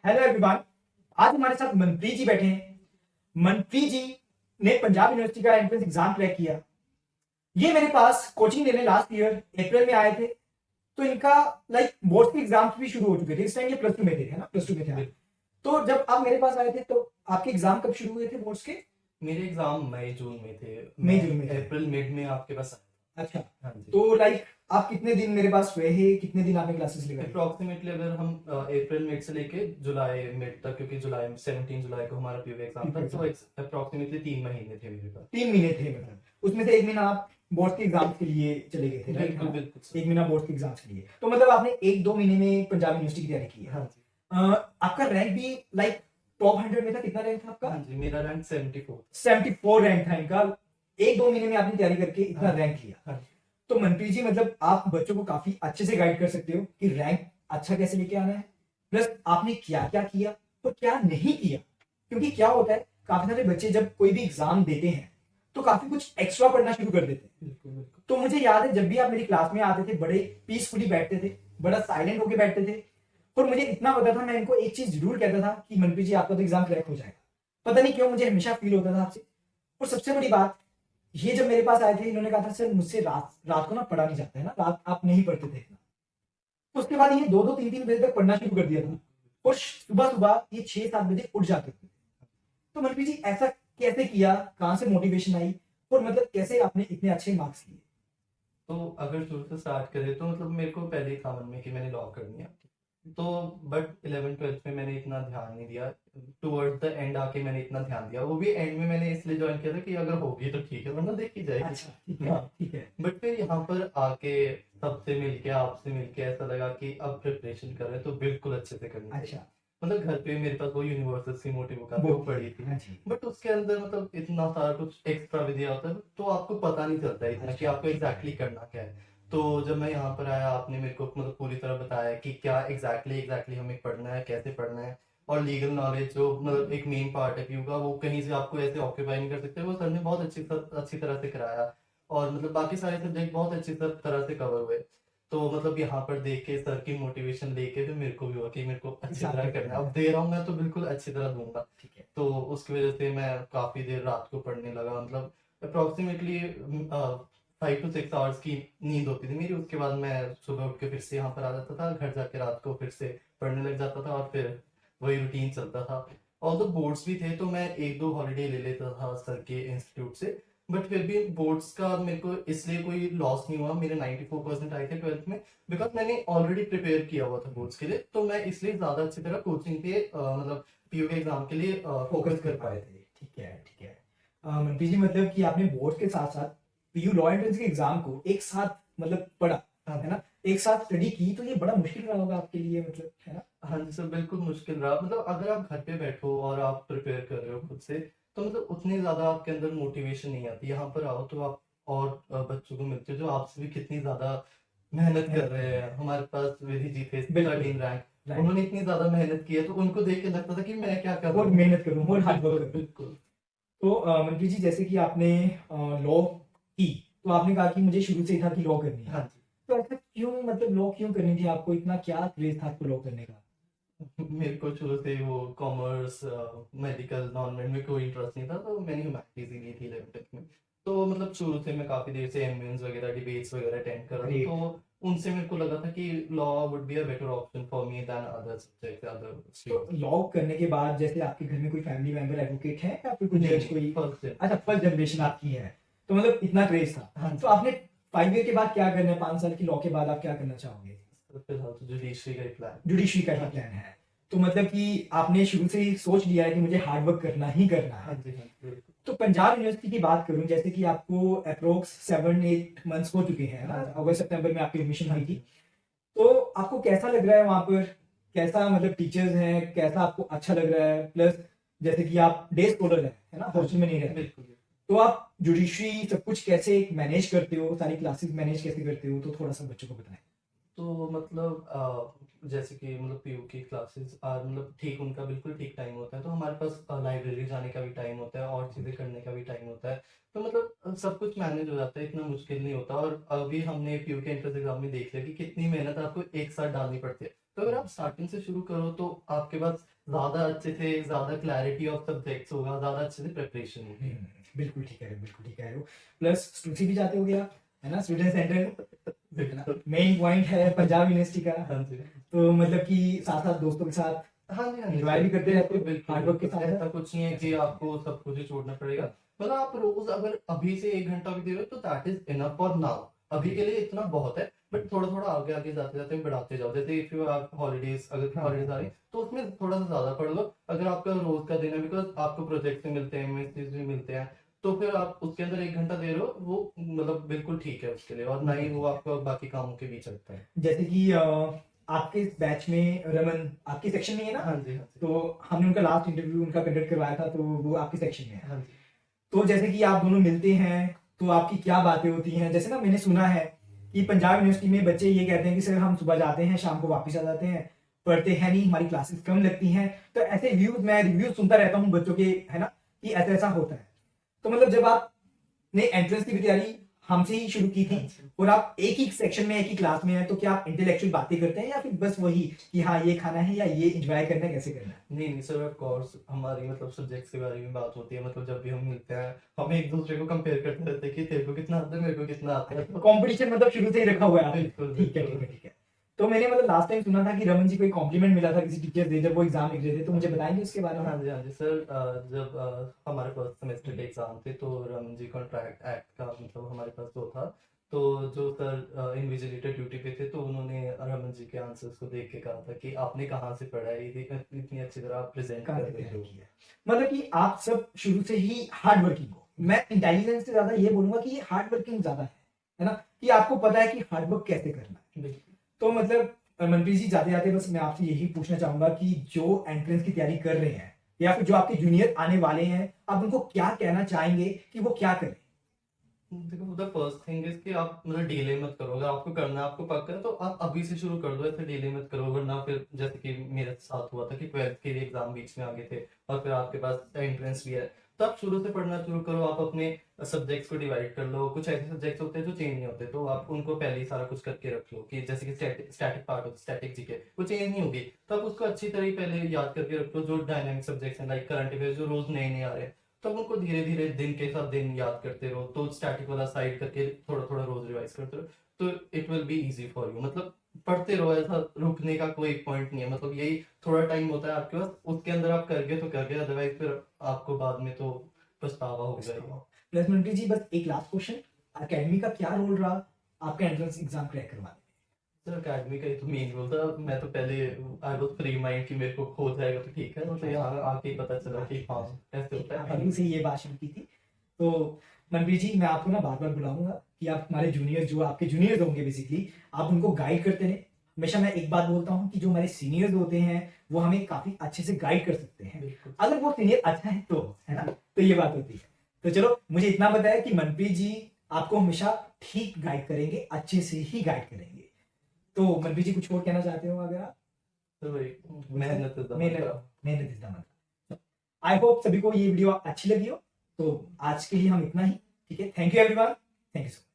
Hello everyone. आज हमारे साथ मनप्रीत जी बैठे हैं। मनप्रीत जी ने पंजाब यूनिवर्सिटी का एंट्रेंस एग्जाम क्रैक किया। ये मेरे पास कोचिंग लेने लास्ट ईयर अप्रैल में आए थे। तो इनका बोर्ड के एग्जाम्स भी शुरू हो चुके थे। इस टाइम ये प्लस टू में थे, है ना? प्लस टू में थे आप। तो जब आप मेरे पास आए थे तो आपके एग्जाम कब शुरू हुए थे बोर्ड्स के? मेरे एग्जाम मई जून में थे। मई जून में थे। अप्रैल मिड में आपके पास आया। अच्छा, हाँ जी। तो आप कितने दिन मेरे पास रहे, कितने दिन आपने क्लासेस लगाई? अप्रोक्सीमेटली अगर हम अप्रैल मिड से लेके जुलाई मिड तक, क्योंकि जुलाई 17 जुलाई को हमारा पीयू एग्जाम था, तो अप्रोक्सीमेटली 3 महीने थे मेरे पास। 3 महीने थे, मतलब उसमें से 1 महीना आप बोर्ड के एग्जाम के लिए चले गए थे, राइट? बिल्कुल बिल्कुल। 1 महीना बोर्ड के एग्जाम के लिए। तो मतलब आपने 1-2 महीने में पंजाब यूनिवर्सिटी की तैयारी की है। हाँ जी। आपका रैंक भी टॉप 100 में था। कितना रैंक था आपका? हाँ जी, मेरा रैंक 74। 74 रैंक था इनका। 1-2 महीने में आपने तैयारी करके इतना रैंक लिया। हाँ। तो मनप्रीत जी, मतलब आप बच्चों को काफी अच्छे से गाइड कर सकते हो कि रैंक अच्छा कैसे लेके आना है, प्लस आपने क्या क्या किया और क्या नहीं किया। क्योंकि क्या होता है, काफी सारे बच्चे जब कोई भी एग्जाम देते हैं तो काफी कुछ एक्स्ट्रा पढ़ना शुरू कर देते हैं। बिल्कुल बिल्कुल। तो मुझे याद है, जब भी आप मेरी क्लास में आते थे, बड़े पीसफुली बैठते थे, बड़ा साइलेंट होके बैठते थे। और मुझे इतना पता था, मैं इनको एक चीज जरूर कहता था कि मनप्रीत जी, आपका तो एग्जाम क्रैक हो जाएगा। पता नहीं क्यों मुझे हमेशा फील होता था आपसे। और सबसे बड़ी बात, ये जब मेरे पास आए थे, इन्होंने कहा था सर मुझसे रात रात को ना पढ़ा नहीं जाता है ना, रात आप नहीं पढ़ते थे इतना। तो उसके बाद ये 2-2 3-3 बजे तक पढ़ना शुरू कर दिया था। और सुबह सुबह ये 6-7 बजे उठ जाते थे। तो मनप्रीत जी, ऐसा कैसे किया, कहाँ से मोटिवेशन आई, और मतलब कैसे आपने इतने अच्छे मार्क्स लिए? तो अगर शुरू से स्टार्ट करें तो मतलब मेरे को पहले ही था मन में कि मैंने लॉ करनी है। तो बट 11th-12th में मैंने इतना ध्यान नहीं दिया। टुवर्ड्स द एंड आके मैंने इतना ध्यान दिया। वो भी एंड में मैंने इसलिए ज्वाइन किया था कि अगर होगी तो ठीक है, वरना देखी जाएगी। अच्छा, ठीक है, हाँ। ठीक है। बट फिर यहाँ पर आके सबसे मिलके, आपसे मिलके ऐसा लगा कि अब प्रिपरेशन कर रहे हैं तो बिल्कुल अच्छे से करनी चाहिए। अच्छा, मतलब घर पे मेरे पास वो यूनिवर्सल सी मोटी बुक आती वो है, वो पढ़ी थी। हाँ जी। बट उसके अंदर मतलब इतना सारा कुछ एक्स्ट्रा भी दिया होता है, तो आपको पता नहीं चलता है इतना कि अच्छा, आपको एग्जैक्टली करना क्या है। तो जब मैं यहाँ पर आया, आपने मेरे को मतलब पूरी तरह बताया कि क्या एग्जैक्टली हमें पढ़ना है, कैसे पढ़ना है। और लीगल नॉलेज जो मतलब एक मेन पार्ट है पीयू का, वो कहीं से आपको ऐसे ऑक्यूपाई नहीं कर सकते। वो सर ने बहुत अच्छी तरह से कराया। और मतलब बाकी सारे सब्जेक्ट बहुत अच्छी तरह से कवर हुए। तो मतलब यहाँ पर देख के सर की मोटिवेशन लेके फिर मेरे को भी हुआ कि मेरे को अच्छी तरह करना है। अब दे रहा हूँ मैं तो बिल्कुल अच्छी तरह दूंगा। ठीक है। तो उसकी वजह से मैं काफी देर रात को पढ़ने लगा। मतलब अप्रोक्सीमेटली 5 to 6 आवर्स की नींद होती थी मेरी। उसके बाद मैं सुबह उठ के फिर से यहाँ पर आ जाता था, घर जाके रात को फिर से पढ़ने लग जाता था, और फिर वही रूटीन चलता था। और तो बोर्ड्स भी थे तो मैं 1-2 हॉलीडे ले लेता था सर के इंस्टीट्यूट से। बट फिर भी बोर्ड्स का मेरे को इसलिए कोई लॉस नहीं हुआ। मेरे 94% आए थे 12th में, बिकॉज मैंने ऑलरेडी प्रिपेयर किया हुआ था बोर्ड्स के लिए। तो मैं इसलिए ज्यादा अच्छी तरह कोचिंग पे मतलब पीयू के एग्जाम के लिए फोकस कर पाए थे। ठीक है, ठीक है। मनप्रीत जी, मतलब कि आपने बोर्ड के साथ साथ पीयू लॉ एंट्रेंस के एग्जाम को एक साथ मतलब पढ़ा, हाँ है ना? एक साथ स्टडी की, तो ये बड़ा मुश्किल रहा होगा आपके लिए, मतलब, है ना? हाँ जी सर, बिल्कुल मुश्किल रहा। मतलब अगर आप घर पे बैठो और आप प्रिपेयर कर रहे हो खुद से, तो मतलब उतनी ज्यादा आपके अंदर मोटिवेशन नहीं आती। यहाँ पर आओ तो आप और बच्चों को मिलते हो जो आपसे भी कितनी ज्यादा मेहनत कर रहे हैं। हमारे पास विधि जी थे, 13 रैंक। उन्होंने इतनी ज्यादा मेहनत की है, तो उनको देख के लगता था कि मैं क्या कर रहा और हूँ। मेहनत करूँ और हार्ड वर्क करूँ। बिल्कुल। तो मनप्रीत जी, जैसे कि आपने लॉ की, तो आपने कहा कि मुझे शुरू से ही था कि लॉ करनी है। हाँ जी। तो ऐसा क्यों, मतलब लॉ क्यों करनी थी आपको? इतना क्या क्रेज था आपको लॉ करने का? मेरे को शुरू से वो कॉमर्स, मेडिकल, नॉन मेड में कोई इंटरेस्ट नहीं था, तो मैंने ह्यूमैनिटीज ही ली थी 11th में। तो मतलब शुरू से मैं काफी देर से एमएन्स वगैरह, डिबेट्स वगैरह अटेंड कर रहा था। Great. तो उनसे मेरे को लगा था कि law would be a better option for me than other subject, other तो स्ट्रीम्स। लॉ करने के बाद जैसे आपके घर में कोई फैमिली मेंबर एडवोकेट है या फिर कोई नहीं, जज कोई? फर्स्ट अच्छा, फर्स्ट जनरेशन आपकी है। तो मतलब इतना क्रेज था। हाँ तो आपने 5 ईयर के बाद क्या करना है? 5 साल की लॉ के बाद आप क्या करना चाहोगे? जी। फिलहाल तो जुडिशरी का ही प्लान। जुडिशरी का ही प्लान है। तो मतलब कि आपने शुरू से ही सोच लिया है कि मुझे हार्ड वर्क करना ही करना हाँ है। जी, हाँ जी, बिल्कुल। तो पंजाब यूनिवर्सिटी की बात करूं, जैसे कि आपको अप्रोक्स 7-8 मंथ्स हो चुके हैं ना, अगस्त सितंबर में आपकी एडमिशन हुई थी। तो आपको कैसा लग रहा है वहां पर? कैसा, मतलब टीचर्स हैं, कैसा आपको अच्छा लग रहा है? प्लस जैसे कि आप डे स्कॉलर हैं, है ना, हॉस्टल में नहीं रहते। बिल्कुल। तो आप जुडिशरी सब कुछ कैसे मैनेज करते हो, सारी क्लासेस मैनेज कैसे करते हो? तो थोड़ा सा बच्चों को बताएं। तो मतलब जैसे कि मतलब पीयू की क्लासेस मतलब ठीक, उनका बिल्कुल ठीक टाइम होता है। तो हमारे पास लाइब्रेरी जाने का भी टाइम होता है और चीज़ें करने का भी टाइम होता है। तो मतलब सब कुछ मैनेज हो जाता है, इतना मुश्किल नहीं होता। और अभी हमने पीयू के एंट्रेंस एग्जाम में देख लिया कि कितनी मेहनत आपको एक साथ डालनी पड़ती है। तो अगर आप स्टार्टिंग से शुरू करो तो आपके पास ज्यादा अच्छे से, ज्यादा क्लैरिटी ऑफ सब्जेक्ट्स होगा, ज्यादा अच्छे से प्रिपरेशन होगी। बिल्कुल ठीक है, बिल्कुल ठीक है। प्लस स्टूसी भी जाते हो गया है ना, स्टूडेंट सेंटर मेन पॉइंट है पंजाब यूनिवर्सिटी का। हाँ जी, तो मतलब कि साथ साथ दोस्तों के साथ हाँ जी, हाँ जी, एंजॉय भी करते रहते बिल्कुल हो बिल्कुल हार्ड वर्क के बिल्कुल। साथ ऐसा कुछ नहीं है कि आपको सब कुछ ही छोड़ना पड़ेगा। मतलब आप रोज अगर अभी से 1 घंटा भी दे रहे हो तो that is enough for now. अभी के लिए इतना बहुत है, बट थोड़ा थोड़ा आगे आगे जाते जाते बढ़ाते जाओ। जैसे इफ यू आप हॉलीडेज, अगर हॉलीडेज आ रही तो उसमें थोड़ा सा ज्यादा पढ़ लो। अगर आपका रोज का दिन है, बिकॉज आपको प्रोजेक्ट भी मिलते हैं, मेसेज भी मिलते हैं, तो फिर आप उसके अंदर 1 घंटा दे रहे हो, वो मतलब बिल्कुल ठीक है उसके लिए, और ना ही वो आपको बाकी कामों के बीच रखता है। जैसे कि आपके बैच में रमन आपकी सेक्शन में है ना, हाँ जी, हाँ जी, तो हमने उनका लास्ट इंटरव्यू उनका कंडक्ट करवाया था, तो वो आपकी सेक्शन में है। हाँ जी। तो जैसे कि आप दोनों मिलते हैं तो आपकी क्या बातें होती हैं? जैसे ना मैंने सुना है कि पंजाब यूनिवर्सिटी में बच्चे ये कहते हैं कि सर हम सुबह जाते हैं शाम को वापस आ जाते हैं, पढ़ते हैं नहीं, हमारी क्लासेस कम लगती हैं। तो ऐसे व्यूज मैं रिव्यूज सुनता रहता हूँ बच्चों के, है ना, कि ऐसा ऐसा होता है। तो मतलब जब आपने एंट्रेंस की तैयारी हमसे ही शुरू की थी हाँ जी। और आप एक ही सेक्शन में एक ही क्लास में हैं, तो क्या आप इंटेलेक्चुअल बातें करते हैं या फिर बस वही कि हाँ ये खाना है या ये एंजॉय करना है, कैसे करना है? नहीं नहीं सर, ऑफ कोर्स हमारी मतलब सब्जेक्ट्स के बारे में बात होती है। मतलब जब भी हम मिलते हैं, हम एक दूसरे को कंपेयर करते रहते हैं कि तेरे को कितना आता है, मेरे को कितना आता है। तो कंपटीशन मतलब शुरू से ही रखा हुआ है आपने? बिल्कुल ठीक है, बिल्कुल। ठीक है, ठीक है। तो मैंने मतलब लास्ट टाइम सुना था कि रमन जी को एक कॉम्प्लीमेंट मिला था किसी टीचर से जब वो एग्जाम लिख रहे थे, तो मुझे बताएंगे उसके बारे में? हाँ जी, हाँ जी सर। जब हमारे फर्स्ट सेमेस्टर के एग्जाम थे, तो रमन जी कॉन्ट्रैक्ट एक्ट का मतलब हमारे पास वो था। तो जो सर इन्विजिलेटर ड्यूटी पे थे, तो उन्होंने रमन जी के आंसर्स को देख के कहा था कि आपने कहाँ से पढ़ा है, ये इतनी अच्छी तरह आप प्रेजेंट कहाँ कर से रहे तैयारी हो। की है? मतलब कि आप सब शुरू से ही हार्ड वर्किंग हो। मैं इंटेलिजेंस से ज्यादा ये बोलूंगा कि ये हार्ड वर्किंग ज्यादा है ना, कि आपको पता है कि हार्ड वर्क कैसे करना है। बिल्कुल। तो मतलब मनप्रीत जी, जाते जाते बस मैं आपसे यही पूछना चाहूंगा कि जो एंट्रेंस की तैयारी कर रहे हैं या फिर जो आपके जूनियर आने वाले हैं, आप उनको क्या कहना चाहेंगे कि वो क्या करें? देखो, द फर्स्ट थिंग इज कि आप मतलब डिले मत करो। अगर आपको करना है, आपको पक्का है, तो आप अभी से शुरू कर दो, ऐसे डिले मत करो। वरना फिर जैसे कि मेरे साथ हुआ था कि 12th के लिए एग्जाम बीच में आ गए थे, और फिर आपके पास एंट्रेंस भी है, तो आप शुरू से पढ़ना शुरू करो। आप अपने सब्जेक्ट्स को डिवाइड कर लो। कुछ ऐसे सब्जेक्ट्स होते हैं जो चेंज नहीं होते, तो आप उनको पहले ही सारा कुछ करके रख लो। कि जैसे कि स्टैटिक पार्ट होता है, स्टैटिक जीके, वो चेंज नहीं होगी, तो आप उसको अच्छी तरह ही पहले याद करके रख लो। जो डायनामिक सब्जेक्ट्स हैं, लाइक करंट अफेयर्स, जो रोज नए नए आ रहे हैं, तो आप उनको धीरे धीरे दिन के साथ दिन याद करते रहो। तो स्टैटिक वाला साइड करके थोड़ा थोड़ा रोज रिवाइज करते रहो, तो it will be easy for you. मतलब पढ़ते रहो, ऐसा रुकने का कोई पॉइंट नहीं है। मतलब यही थोड़ा टाइम होता है आपके पास, उसके अंदर आप कर गए तो कर गए, अदरवाइज फिर आपको बाद में तो पछतावा हो जाएगा। प्लस मनप्रीत जी, बस एक लास्ट क्वेश्चन, अकेडमी का क्या रोल रहा आपका एंट्रेंस एग्जाम क्रैक करवाने सर अकेडमी का ही तो मेन रोल था। मैं तो पहले आई वाज फ्री माइंड कि मेरे को हो जाएगा तो ठीक है, तो यहाँ आके ही पता चला कि हाँ ऐसे होता में? है। पहले से ये बात शुरू की थी। तो मनप्रीत जी, मैं आपको ना बार बार बुलाऊंगा कि आप हमारे जूनियर, जो आपके जूनियर्स होंगे बेसिकली, आप उनको गाइड करते रहे। हमेशा मैं एक बात बोलता हूँ कि जो हमारे सीनियर्स होते हैं वो हमें काफी अच्छे से गाइड कर सकते हैं, बिल्कुल। अगर वो सीनियर अच्छा है तो, है ना? तो ये बात होती है। तो चलो, मुझे इतना पता है कि मनप्रीत जी आपको हमेशा ठीक गाइड करेंगे, अच्छे से ही गाइड करेंगे। तो मनप्रीत जी, कुछ और कहना चाहते हो अगर आप? तो वही, मेहनत is the mantra। मेहनत इज द मंत्र। आई होप सभी को ये वीडियो अच्छी लगी हो। तो आज के लिए हम इतना ही, ठीक है? Thank you everyone, thank you so much.